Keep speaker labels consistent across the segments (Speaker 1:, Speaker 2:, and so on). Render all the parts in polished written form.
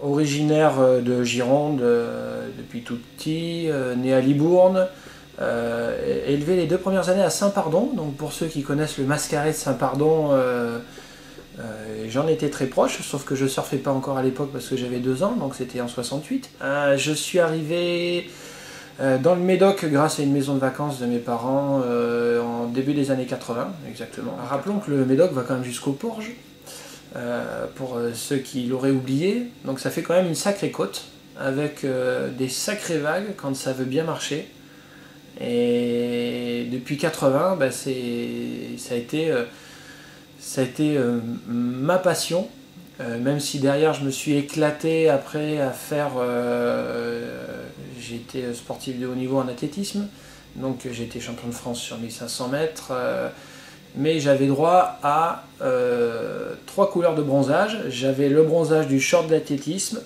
Speaker 1: originaire de Gironde depuis tout petit, né à Libourne, élevé les 2 premières années à Saint-Pardon. Donc pour ceux qui connaissent le Mascaret de Saint-Pardon, j'en étais très proche, sauf que je surfais pas encore à l'époque parce que j'avais 2 ans, donc c'était en 68. Je suis arrivé dans le Médoc grâce à une maison de vacances de mes parents en début des années 80, exactement. Rappelons que le Médoc va quand même jusqu'au Porge, pour ceux qui l'auraient oublié. Donc ça fait quand même une sacrée côte, avec des sacrées vagues quand ça veut bien marcher. Et depuis 80, bah, ça a été ma passion, même si derrière je me suis éclaté après à faire... j'ai été sportif de haut niveau en athlétisme, donc j'ai été champion de France sur 1500 mètres, mais j'avais droit à 3 couleurs de bronzage. J'avais le bronzage du short d'athlétisme,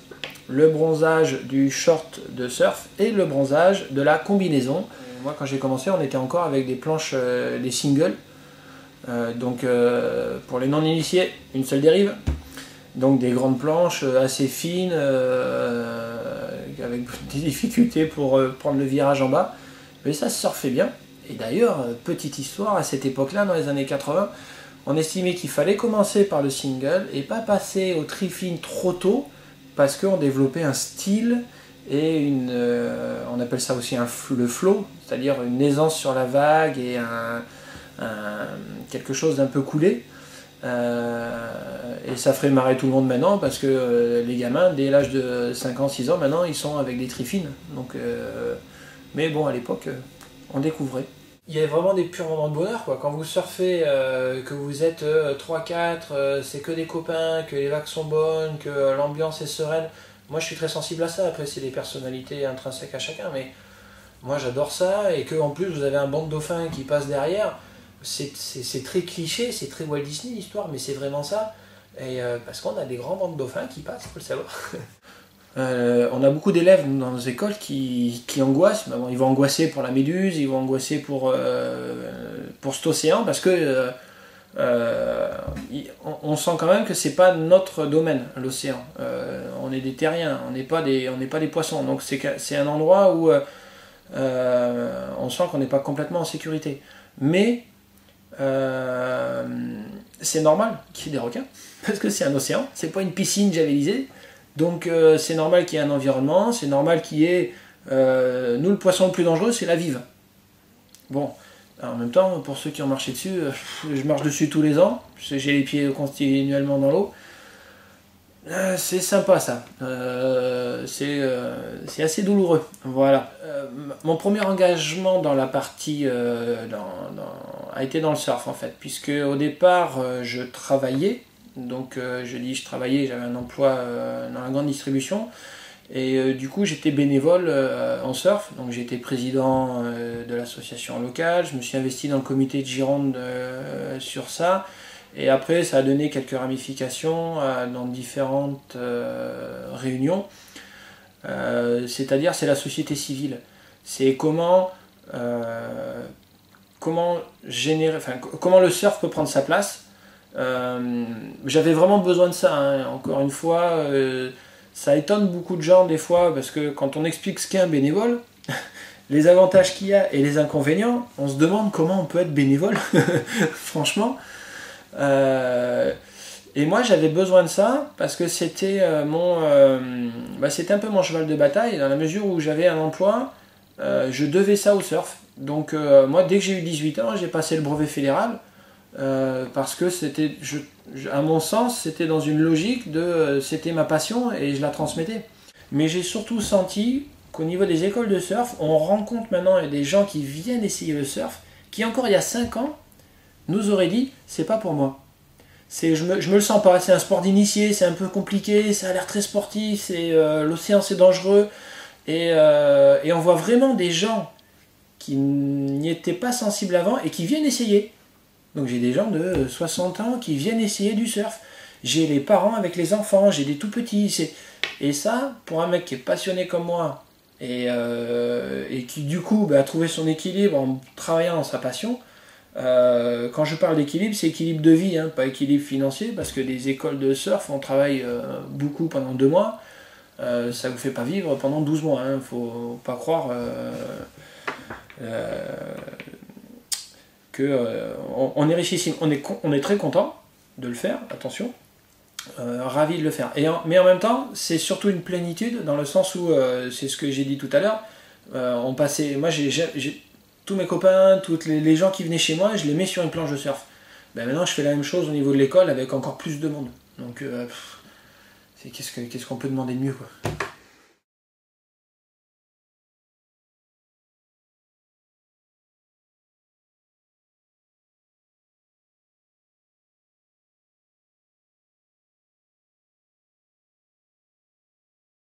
Speaker 1: le bronzage du short de surf et le bronzage de la combinaison. Moi quand j'ai commencé, on était encore avec des planches, des singles. Donc pour les non-initiés, une seule dérive, donc des grandes planches assez fines, avec des difficultés pour prendre le virage en bas, mais ça se surfait bien. Et d'ailleurs, petite histoire, à cette époque-là, dans les années 80, on estimait qu'il fallait commencer par le single et pas passer au tri-fine trop tôt, parce qu'on développait un style et on appelle ça aussi le flow, c'est-à-dire une aisance sur la vague et quelque chose d'un peu coulé, et ça ferait marrer tout le monde maintenant parce que les gamins dès l'âge de 5 ans, 6 ans maintenant ils sont avec des trifines, donc, mais bon à l'époque on découvrait. Il y a vraiment des purs moments de bonheur quoi. Quand vous surfez, que vous êtes 3-4, c'est que des copains, que les vagues sont bonnes, que l'ambiance est sereine. Moi je suis très sensible à ça, après c'est des personnalités intrinsèques à chacun, mais moi j'adore ça, et que en plus vous avez un banc de dauphins qui passe derrière. C'est très cliché, c'est très Walt Disney l'histoire, mais c'est vraiment ça. Et parce qu'on a des grands bancs de dauphins qui passent, il faut le savoir. On a beaucoup d'élèves dans nos écoles qui angoissent. Bon, ils vont angoisser pour la méduse, ils vont angoisser pour cet océan, parce que on sent quand même que c'est pas notre domaine, l'océan. On est des terriens, on n'est pas des poissons. Donc c'est un endroit où on sent qu'on n'est pas complètement en sécurité. Mais c'est normal qu'il y ait des requins, parce que c'est un océan, c'est pas une piscine javelisée, donc c'est normal qu'il y ait un environnement, c'est normal qu'il y ait... nous, le poisson le plus dangereux, c'est la vive. Bon, alors, en même temps, pour ceux qui ont marché dessus, je marche dessus tous les ans, j'ai les pieds continuellement dans l'eau. C'est sympa ça, c'est assez douloureux, voilà. Mon premier engagement dans la partie a été dans le surf en fait, puisque au départ je travaillais, donc je travaillais, j'avais un emploi dans la grande distribution, et du coup j'étais bénévole en surf, donc j'étais président de l'association locale, je me suis investi dans le comité de Gironde sur ça. Et après, ça a donné quelques ramifications dans différentes réunions. C'est-à-dire, c'est la société civile. C'est comment le surf peut prendre sa place. J'avais vraiment besoin de ça, hein. Encore une fois, ça étonne beaucoup de gens des fois, parce que quand on explique ce qu'est un bénévole, les avantages qu'il y a et les inconvénients, on se demande comment on peut être bénévole, franchement. Et moi j'avais besoin de ça parce que c'était c'était un peu mon cheval de bataille, dans la mesure où j'avais un emploi, je devais ça au surf. Donc moi dès que j'ai eu 18 ans, j'ai passé le brevet fédéral, parce que c'était, à mon sens, c'était dans une logique c'était ma passion et je la transmettais. Mais j'ai surtout senti qu'au niveau des écoles de surf, on rencontre maintenant des gens qui viennent essayer le surf, qui encore il y a 5 ans nous auraient dit c'est pas pour moi. Je me le sens pas, c'est un sport d'initié, c'est un peu compliqué, ça a l'air très sportif, l'océan c'est dangereux, et on voit vraiment des gens qui n'y étaient pas sensibles avant et qui viennent essayer. Donc j'ai des gens de 60 ans qui viennent essayer du surf. J'ai les parents avec les enfants, j'ai des tout petits. Et ça, pour un mec qui est passionné comme moi, et qui du coup a trouvé son équilibre en travaillant dans sa passion, quand je parle d'équilibre, c'est équilibre de vie, hein, pas équilibre financier, parce que les écoles de surf, on travaille beaucoup pendant 2 mois. ça vous fait pas vivre pendant 12 mois, hein. Faut pas croire on est richissime. On est très content de le faire, attention, ravi de le faire. Mais en même temps, c'est surtout une plénitude dans le sens où, c'est ce que j'ai dit tout à l'heure, moi tous mes copains, tous les gens qui venaient chez moi, je les mets sur une planche de surf. Ben maintenant, je fais la même chose au niveau de l'école avec encore plus de monde. Donc, qu'est-ce qu'on peut demander de mieux, quoi.